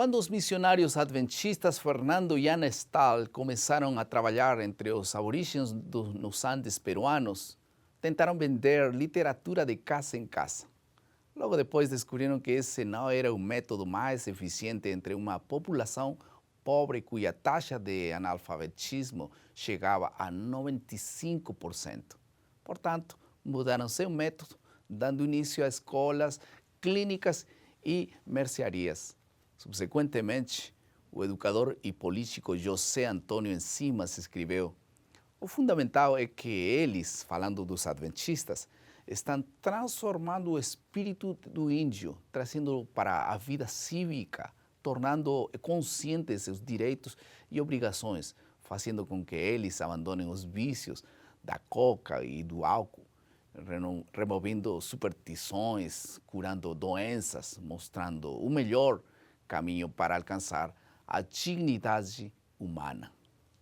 Quando os missionários adventistas Fernando e Ana Stahl começaram a trabalhar entre os aborígenes nos Andes peruanos, tentaram vender literatura de casa em casa. Logo depois descobriram que esse não era o método mais eficiente entre uma população pobre cuja taxa de analfabetismo chegava a 95%. Portanto, mudaram seu método, dando início a escolas, clínicas e mercearias. Subsequentemente, o educador e político José Antônio Encinas escreveu: o fundamental é que eles, falando dos adventistas, estão transformando o espírito do índio, trazendo-o para a vida cívica, tornando conscientes seus direitos e obrigações, fazendo com que eles abandonem os vícios da coca e do álcool, removendo superstições, curando doenças, mostrando o melhor caminho para alcançar a dignidade humana.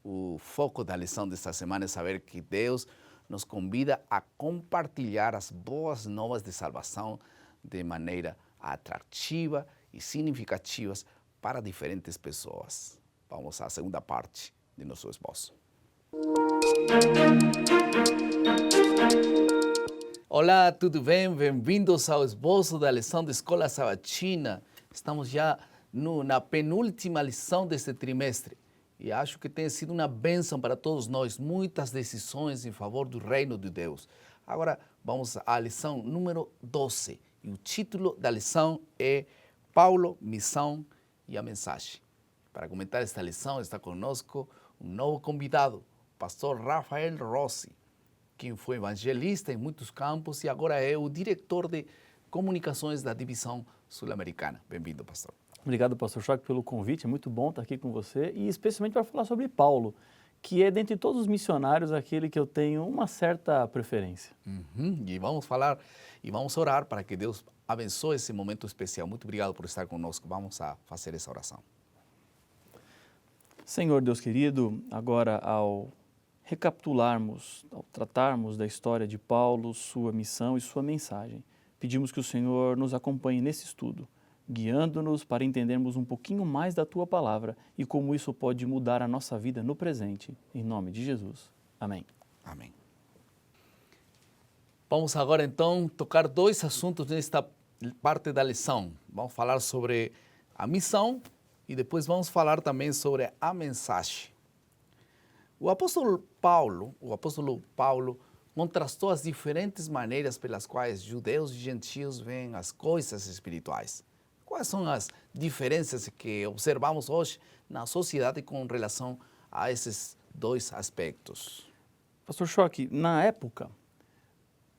O foco da lição desta semana é saber que Deus nos convida a compartilhar as boas novas de salvação de maneira atrativa e significativa para diferentes pessoas. Vamos à segunda parte de nosso esboço. Olá, tudo bem? Bem-vindos ao esboço da lição da Escola Sabatina. Estamos já na penúltima lição deste trimestre e acho que tem sido uma bênção para todos nós, muitas decisões em favor do reino de Deus. Agora vamos à lição número 12 e o título da lição é Paulo, Missão e a Mensagem. Para comentar esta lição está conosco um novo convidado, o pastor Rafael Rossi, quem foi evangelista em muitos campos e agora é o diretor de comunicações da divisão sul-americana. Bem-vindo, pastor. Obrigado, pastor Choque, pelo convite. É muito bom estar aqui com você e especialmente para falar sobre Paulo, que é, dentre todos os missionários, aquele que eu tenho uma certa preferência. E vamos falar e vamos orar para que Deus abençoe esse momento especial. Muito obrigado por estar conosco. Vamos a fazer essa oração. Senhor Deus querido, agora ao recapitularmos, ao tratarmos da história de Paulo, sua missão e sua mensagem, pedimos que o Senhor nos acompanhe nesse estudo, guiando-nos para entendermos um pouquinho mais da Tua Palavra e como isso pode mudar a nossa vida no presente. Em nome de Jesus. Amém. Amém. Vamos agora então tocar dois assuntos nesta parte da lição. Vamos falar sobre a missão e depois vamos falar também sobre a mensagem. O apóstolo Paulo contrastou as diferentes maneiras pelas quais judeus e gentios veem as coisas espirituais. Quais são as diferenças que observamos hoje na sociedade com relação a esses dois aspectos? Pastor Choque, na época,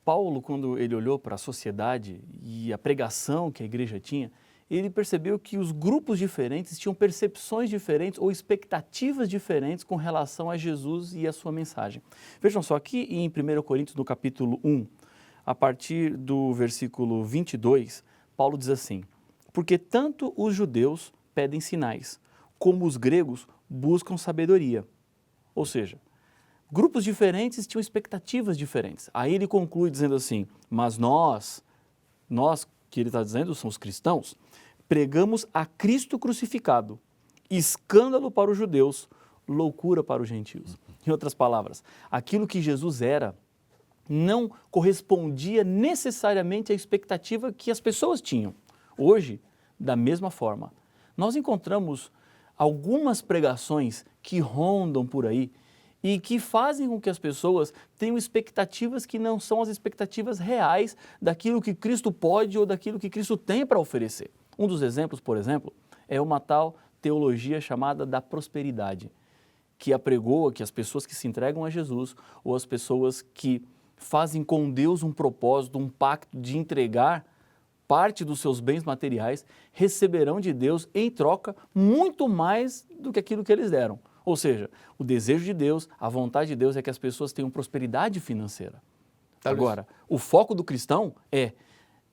Paulo, quando ele olhou para a sociedade e a pregação que a igreja tinha, ele percebeu que os grupos diferentes tinham percepções diferentes ou expectativas diferentes com relação a Jesus e a sua mensagem. Vejam só, aqui em 1 Coríntios, no capítulo 1, a partir do versículo 22, Paulo diz assim: porque tanto os judeus pedem sinais, como os gregos buscam sabedoria. Ou seja, grupos diferentes tinham expectativas diferentes. Aí ele conclui dizendo assim: mas nós que ele está dizendo são os cristãos, pregamos a Cristo crucificado, escândalo para os judeus, loucura para os gentios. Em outras palavras, aquilo que Jesus era não correspondia necessariamente à expectativa que as pessoas tinham. Hoje, da mesma forma, nós encontramos algumas pregações que rondam por aí e que fazem com que as pessoas tenham expectativas que não são as expectativas reais daquilo que Cristo pode ou daquilo que Cristo tem para oferecer. Um dos exemplos, por exemplo, é uma tal teologia chamada da prosperidade, que apregoa que as pessoas que se entregam a Jesus ou as pessoas que fazem com Deus um propósito, um pacto de entregar parte dos seus bens materiais, receberão de Deus em troca muito mais do que aquilo que eles deram. Ou seja, o desejo de Deus, a vontade de Deus é que as pessoas tenham prosperidade financeira. Agora, o foco do cristão é,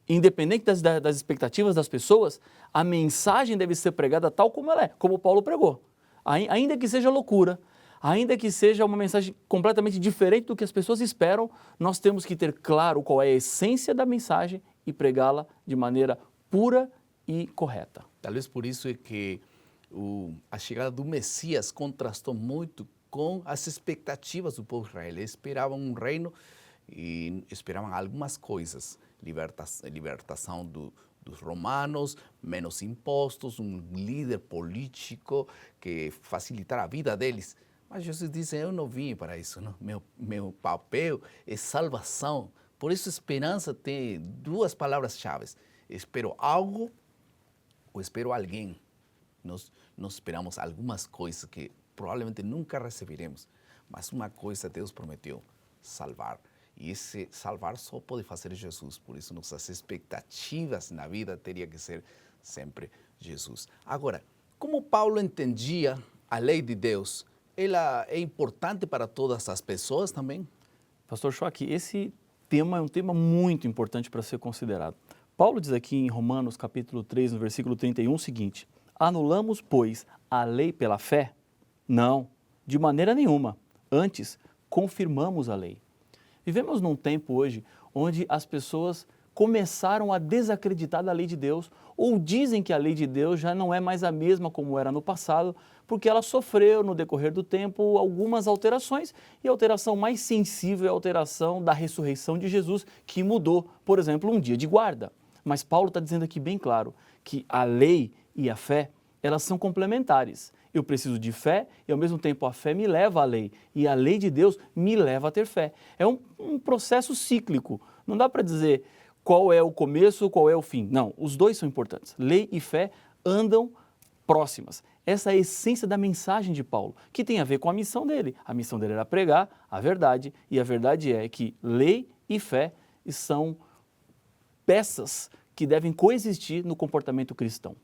independente das expectativas das pessoas, a mensagem deve ser pregada tal como ela é, como Paulo pregou. Ainda que seja loucura, ainda que seja uma mensagem completamente diferente do que as pessoas esperam, nós temos que ter claro qual é a essência da mensagem e pregá-la de maneira pura e correta. Talvez por isso é que a chegada do Messias contrastou muito com as expectativas do povo israelita. Eles esperavam um reino e esperavam algumas coisas, libertação dos romanos, menos impostos, um líder político que facilitara a vida deles. Mas Jesus disse, eu não vim para isso, não. Meu papel é salvação. Por isso, esperança tem duas palavras-chave. Espero algo ou espero alguém. Nós esperamos algumas coisas que provavelmente nunca receberemos, mas uma coisa Deus prometeu, salvar. E esse salvar só pode fazer Jesus, por isso nossas expectativas na vida teriam que ser sempre Jesus. Agora, como Paulo entendia a lei de Deus, ela é importante para todas as pessoas também? Pastor Choque, esse tema é um tema muito importante para ser considerado. Paulo diz aqui em Romanos capítulo 3, no versículo 31, o seguinte: anulamos, pois, a lei pela fé? Não, de maneira nenhuma. Antes, confirmamos a lei. Vivemos num tempo hoje onde as pessoas começaram a desacreditar da lei de Deus ou dizem que a lei de Deus já não é mais a mesma como era no passado, porque ela sofreu no decorrer do tempo algumas alterações e a alteração mais sensível é a alteração da ressurreição de Jesus, que mudou, por exemplo, um dia de guarda. Mas Paulo está dizendo aqui bem claro que a lei e a fé, elas são complementares. Eu preciso de fé e, ao mesmo tempo, a fé me leva à lei. E a lei de Deus me leva a ter fé. É um processo cíclico. Não dá para dizer qual é o começo, qual é o fim. Não, os dois são importantes. Lei e fé andam próximas. Essa é a essência da mensagem de Paulo, que tem a ver com a missão dele. A missão dele era pregar a verdade, e a verdade é que lei e fé são peças que devem coexistir no comportamento cristão.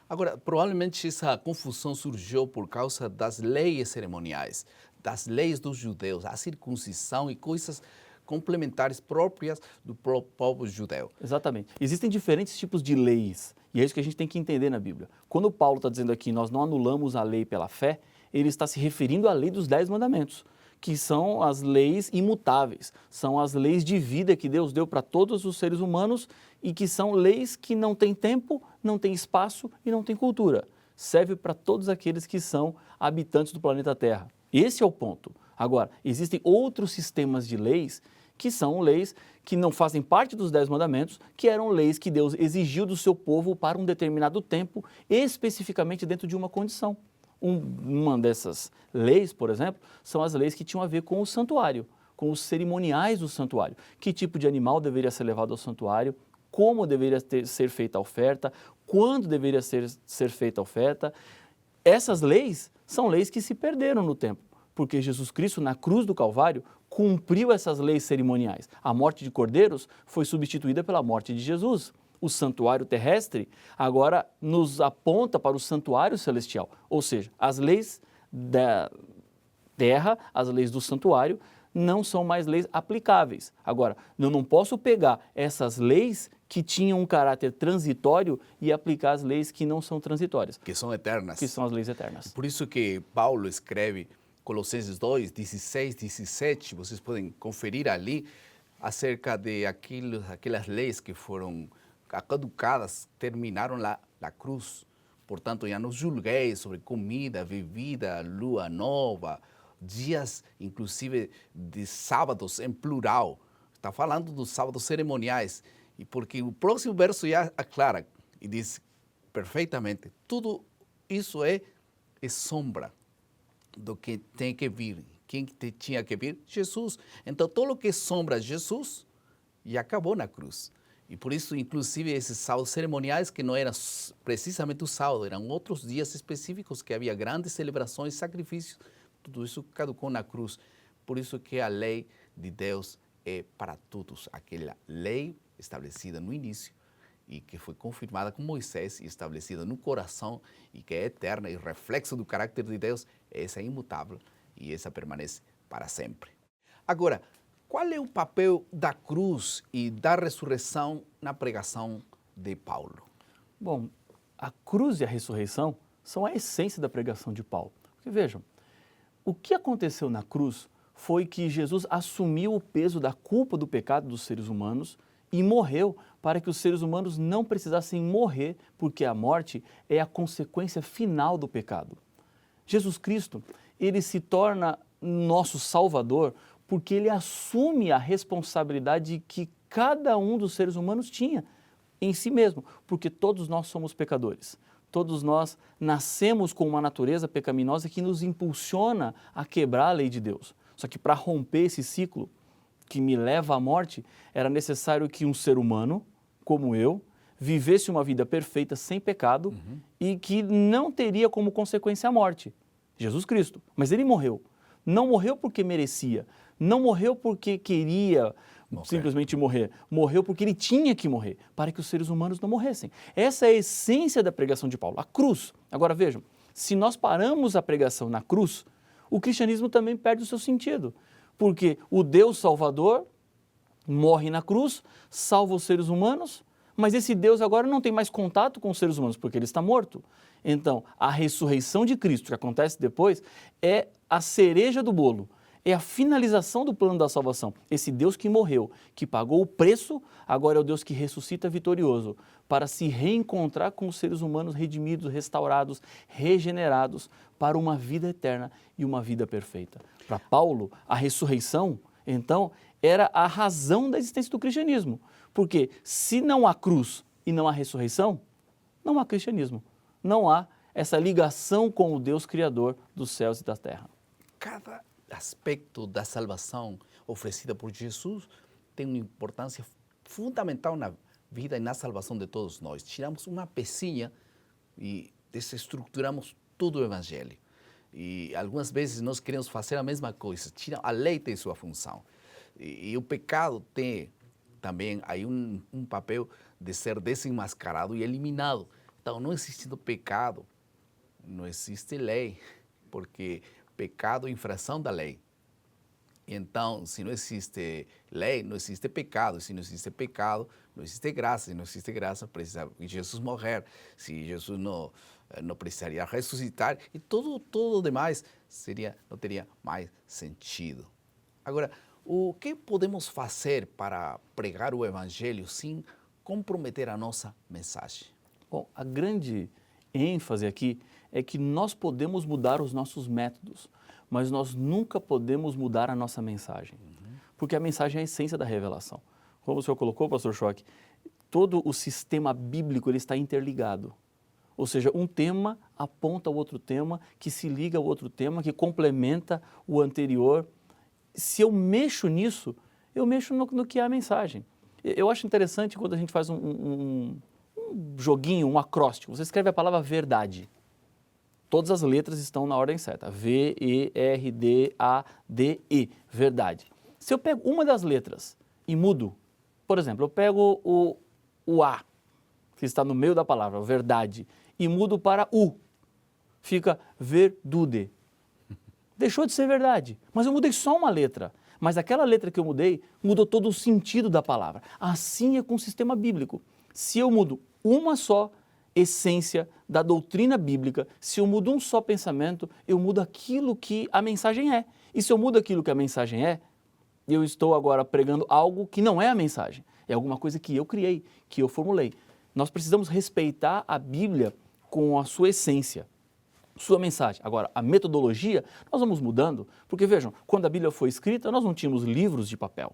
Agora, provavelmente essa confusão surgiu por causa das leis cerimoniais, das leis dos judeus, a circuncisão e coisas complementares próprias do povo judeu. Exatamente. Existem diferentes tipos de leis, e é isso que a gente tem que entender na Bíblia. Quando Paulo está dizendo aqui, nós não anulamos a lei pela fé, ele está se referindo à lei dos 10 mandamentos, que são as leis imutáveis, são as leis de vida que Deus deu para todos os seres humanos e que são leis que não têm tempo, não têm espaço e não têm cultura. Serve para todos aqueles que são habitantes do planeta Terra. Esse é o ponto. Agora, existem outros sistemas de leis que são leis que não fazem parte dos 10 mandamentos, que eram leis que Deus exigiu do seu povo para um determinado tempo, especificamente dentro de uma condição. Uma dessas leis, por exemplo, são as leis que tinham a ver com o santuário, com os cerimoniais do santuário. Que tipo de animal deveria ser levado ao santuário, como deveria ser feita a oferta, quando deveria ser feita a oferta. Essas leis são leis que se perderam no tempo, porque Jesus Cristo, na cruz do Calvário, cumpriu essas leis cerimoniais. A morte de cordeiros foi substituída pela morte de Jesus. O santuário terrestre agora nos aponta para o santuário celestial, ou seja, as leis da terra, as leis do santuário, não são mais leis aplicáveis. Agora, eu não posso pegar essas leis que tinham um caráter transitório e aplicar as leis que não são transitórias. Que são eternas. Que são as leis eternas. Por isso que Paulo escreve Colossenses 2, 16, 17, vocês podem conferir ali acerca de aquelas leis que foram caducadas, terminaram na cruz. Portanto, já não julgueis sobre comida, bebida, lua nova, dias, inclusive, de sábados em plural. Está falando dos sábados cerimoniais. E porque o próximo verso já aclara e diz perfeitamente, tudo isso é sombra do que tem que vir. Quem tinha que vir? Jesus. Então, todo o que é sombra de Jesus já acabou na cruz. E por isso, inclusive, esses sábados cerimoniais, que não eram precisamente o sábado, eram outros dias específicos que havia grandes celebrações, sacrifícios, tudo isso caducou na cruz. Por isso que a lei de Deus é para todos. Aquela lei estabelecida no início e que foi confirmada com Moisés e estabelecida no coração e que é eterna e reflexo do caráter de Deus, essa é imutável e essa permanece para sempre. Agora, qual é o papel da cruz e da ressurreição na pregação de Paulo? Bom, a cruz e a ressurreição são a essência da pregação de Paulo. Porque vejam, o que aconteceu na cruz foi que Jesus assumiu o peso da culpa do pecado dos seres humanos e morreu para que os seres humanos não precisassem morrer, porque a morte é a consequência final do pecado. Jesus Cristo, ele se torna nosso Salvador porque ele assume a responsabilidade que cada um dos seres humanos tinha em si mesmo, porque todos nós somos pecadores. Todos nós nascemos com uma natureza pecaminosa que nos impulsiona a quebrar a lei de Deus. Só que para romper esse ciclo que me leva à morte, era necessário que um ser humano, como eu, vivesse uma vida perfeita, sem pecado, e que não teria como consequência a morte. Jesus Cristo. Mas ele morreu. Não morreu porque merecia, não morreu porque queria simplesmente morrer. Morreu porque ele tinha que morrer, para que os seres humanos não morressem. Essa é a essência da pregação de Paulo, a cruz. Agora vejam, se nós paramos a pregação na cruz, o cristianismo também perde o seu sentido. Porque o Deus Salvador morre na cruz, salva os seres humanos, mas esse Deus agora não tem mais contato com os seres humanos, porque ele está morto. Então, a ressurreição de Cristo, que acontece depois, é a cereja do bolo, é a finalização do plano da salvação. Esse Deus que morreu, que pagou o preço, agora é o Deus que ressuscita vitorioso, para se reencontrar com os seres humanos redimidos, restaurados, regenerados, para uma vida eterna e uma vida perfeita. Para Paulo, a ressurreição, então, era a razão da existência do cristianismo. Porque se não há cruz e não há ressurreição, não há cristianismo. Não há essa ligação com o Deus Criador dos céus e da terra. Cada aspecto da salvação oferecida por Jesus tem uma importância fundamental na vida e na salvação de todos nós. Tiramos uma pecinha e desestruturamos todo o Evangelho. E algumas vezes nós queremos fazer a mesma coisa. A lei tem sua função. E o pecado tem também aí um papel de ser desenmascarado e eliminado. Então, não existindo pecado, não existe lei, porque pecado é infração da lei. Então, se não existe lei, não existe pecado. Se não existe pecado, não existe graça. Se não existe graça, precisa Jesus morrer. Se Jesus não precisaria ressuscitar, e tudo o demais não teria mais sentido. Agora, o que podemos fazer para pregar o Evangelho sem comprometer a nossa mensagem? Bom, a grande ênfase aqui é que nós podemos mudar os nossos métodos, mas nós nunca podemos mudar a nossa mensagem, porque a mensagem é a essência da revelação. Como o senhor colocou, pastor Schock, todo o sistema bíblico ele está interligado. Ou seja, um tema aponta ao outro tema, que se liga ao outro tema, que complementa o anterior. Se eu mexo nisso, eu mexo no que é a mensagem. Eu acho interessante quando a gente faz um joguinho, um acróstico. Você escreve a palavra verdade. Todas as letras estão na ordem certa. V-E-R-D-A-D-E. Verdade. Se eu pego uma das letras e mudo, por exemplo, eu pego o A, que está no meio da palavra, verdade, e mudo para U, fica verdude. Deixou de ser verdade, mas eu mudei só uma letra. Mas aquela letra que eu mudei, mudou todo o sentido da palavra. Assim é com o sistema bíblico. Se eu mudo uma só essência da doutrina bíblica, se eu mudo um só pensamento, eu mudo aquilo que a mensagem é. E se eu mudo aquilo que a mensagem é, eu estou agora pregando algo que não é a mensagem. É alguma coisa que eu criei, que eu formulei. Nós precisamos respeitar a Bíblia com a sua essência, sua mensagem. Agora, a metodologia, nós vamos mudando, porque vejam, quando a Bíblia foi escrita, nós não tínhamos livros de papel.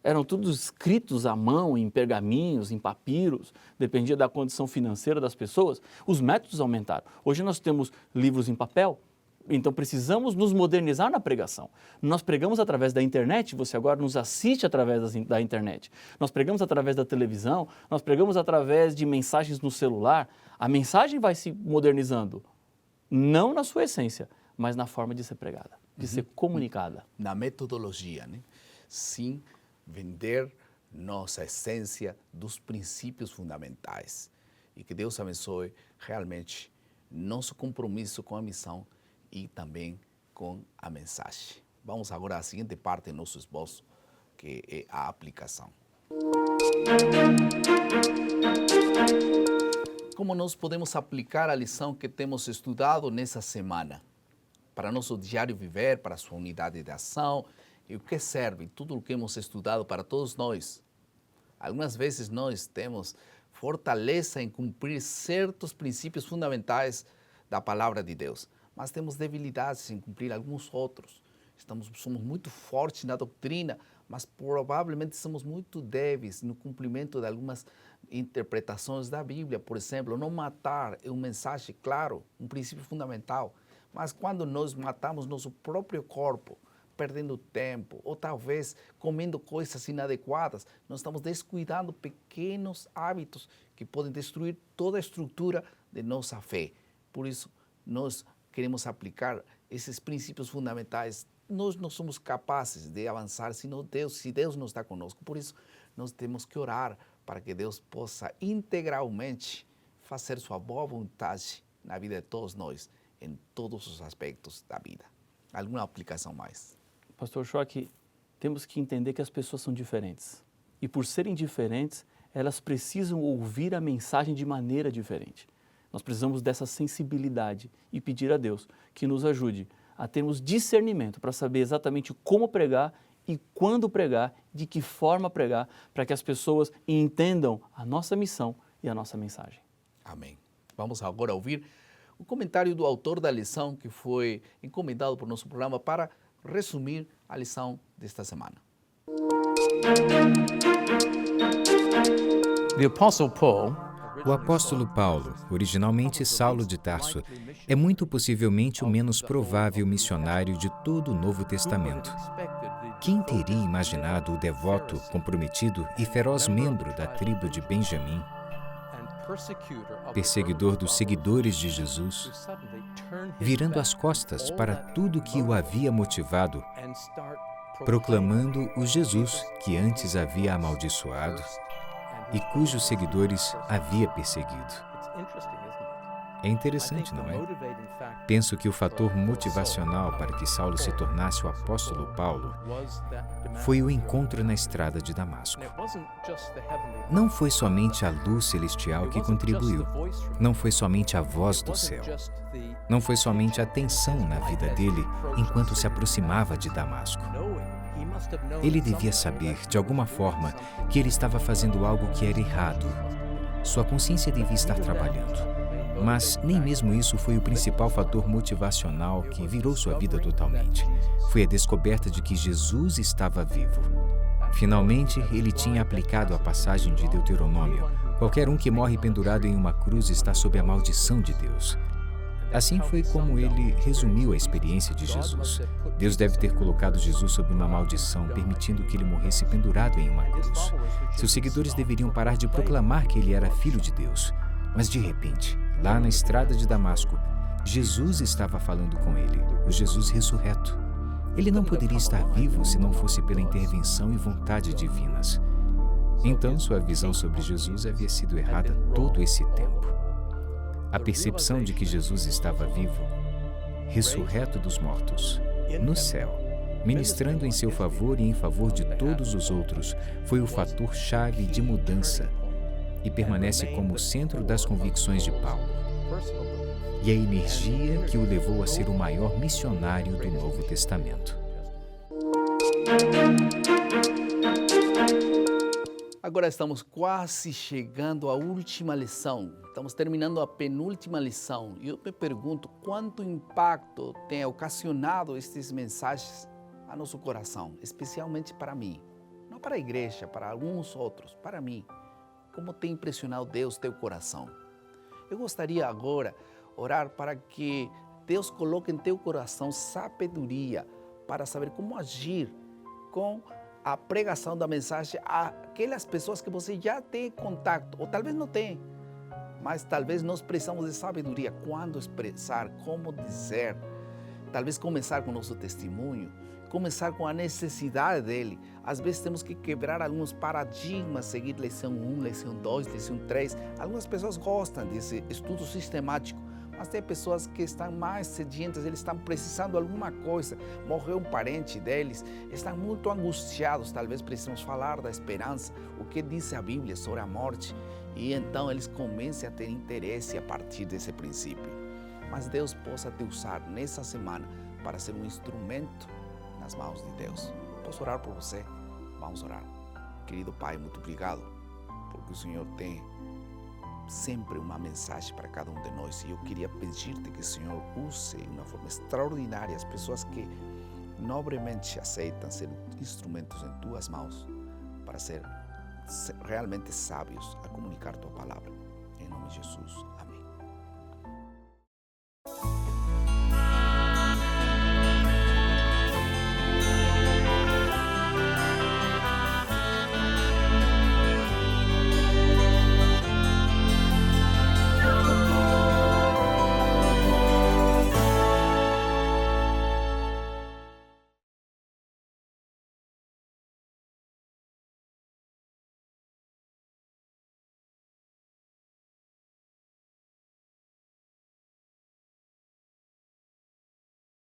Eram todos escritos à mão, em pergaminhos, em papiros, dependia da condição financeira das pessoas. Os métodos aumentaram. Hoje nós temos livros em papel, então precisamos nos modernizar na pregação. Nós pregamos através da internet, você agora nos assiste através da internet. Nós pregamos através da televisão, nós pregamos através de mensagens no celular. A mensagem vai se modernizando, não na sua essência, mas na forma de ser pregada, de ser comunicada. Na metodologia, né? Sim, vender nossa essência dos princípios fundamentais. E que Deus abençoe realmente nosso compromisso com a missão e também com a mensagem. Vamos agora à seguinte parte do nosso esboço, que é a aplicação. Como nós podemos aplicar a lição que temos estudado nessa semana para nosso diário viver, para sua unidade de ação, e o que serve tudo o que hemos estudado para todos nós? Algumas vezes nós temos fortaleza em cumprir certos princípios fundamentais da palavra de Deus, mas temos debilidades em cumprir alguns outros. Somos muito fortes na doutrina, mas provavelmente somos muito débeis no cumprimento de algumas interpretações da Bíblia. Por exemplo, não matar é um mensagem claro, um princípio fundamental, mas quando nós matamos nosso próprio corpo, perdendo tempo, ou talvez comendo coisas inadequadas, nós estamos descuidando pequenos hábitos que podem destruir toda a estrutura de nossa fé. Por isso, nós queremos aplicar esses princípios fundamentais. Nós não somos capazes de avançar se Deus não está conosco. Por isso, nós temos que orar para que Deus possa integralmente fazer sua boa vontade na vida de todos nós, em todos os aspectos da vida. Alguma aplicação mais? Pastor Choque, temos que entender que as pessoas são diferentes. E por serem diferentes, elas precisam ouvir a mensagem de maneira diferente. Nós precisamos dessa sensibilidade e pedir a Deus que nos ajude a termos discernimento para saber exatamente como pregar e quando pregar, de que forma pregar, para que as pessoas entendam a nossa missão e a nossa mensagem. Amém. Vamos agora ouvir o comentário do autor da lição que foi encomendado por nosso programa para resumir a lição desta semana. O apóstolo Paulo, originalmente Saulo de Tarso, é muito possivelmente o menos provável missionário de todo o Novo Testamento. Quem teria imaginado o devoto, comprometido e feroz membro da tribo de Benjamim, perseguidor dos seguidores de Jesus, virando as costas para tudo que o havia motivado, proclamando o Jesus que antes havia amaldiçoado e cujos seguidores havia perseguido. É interessante, não é? Penso que o fator motivacional para que Saulo se tornasse o apóstolo Paulo foi o encontro na estrada de Damasco. Não foi somente a luz celestial que contribuiu, não foi somente a voz do céu, não foi somente a tensão na vida dele enquanto se aproximava de Damasco. Ele devia saber, de alguma forma, que ele estava fazendo algo que era errado. Sua consciência devia estar trabalhando. Mas nem mesmo isso foi o principal fator motivacional que virou sua vida totalmente. Foi a descoberta de que Jesus estava vivo. Finalmente, ele tinha aplicado a passagem de Deuteronômio: qualquer um que morre pendurado em uma cruz está sob a maldição de Deus. Assim foi como ele resumiu a experiência de Jesus. Deus deve ter colocado Jesus sob uma maldição, permitindo que ele morresse pendurado em uma cruz. Seus seguidores deveriam parar de proclamar que ele era filho de Deus. Mas de repente, lá na estrada de Damasco, Jesus estava falando com ele, o Jesus ressurreto. Ele não poderia estar vivo se não fosse pela intervenção e vontade divinas. Então, sua visão sobre Jesus havia sido errada todo esse tempo. A percepção de que Jesus estava vivo, ressurreto dos mortos, no céu, ministrando em seu favor e em favor de todos os outros, foi o fator-chave de mudança e permanece como o centro das convicções de Paulo. E a energia que o levou a ser o maior missionário do Novo Testamento. Agora estamos quase chegando à última lição. Estamos terminando a penúltima lição. E eu me pergunto quanto impacto tem ocasionado estas mensagens a nosso coração, especialmente para mim. Não para a igreja, para alguns outros, para mim. Como tem impressionado Deus teu coração? Eu gostaria agora orar para que Deus coloque em teu coração sabedoria para saber como agir com a pregação da mensagem àquelas pessoas que você já tem contato, ou talvez não tem, mas talvez nós precisamos de sabedoria, quando expressar, como dizer, talvez começar com o nosso testemunho, começar com a necessidade dele. Às vezes temos que quebrar alguns paradigmas, seguir lição 1, lição 2, lição 3. Algumas pessoas gostam desse estudo sistemático, mas tem pessoas que estão mais sedientas, eles estão precisando de alguma coisa. Morreu um parente deles, estão muito angustiados, talvez precisamos falar da esperança, o que diz a Bíblia sobre a morte. E então eles começam a ter interesse a partir desse princípio. Mas Deus possa te usar nessa semana para ser um instrumento nas mãos de Deus. Posso orar por você? Vamos orar. Querido Pai, muito obrigado porque o Senhor tem sempre uma mensagem para cada um de nós. E eu queria pedir-te que o Senhor use de uma forma extraordinária as pessoas que nobremente aceitam ser instrumentos em tuas mãos para ser realmente sábios a comunicar tua palavra. Em nome de Jesus. Amém.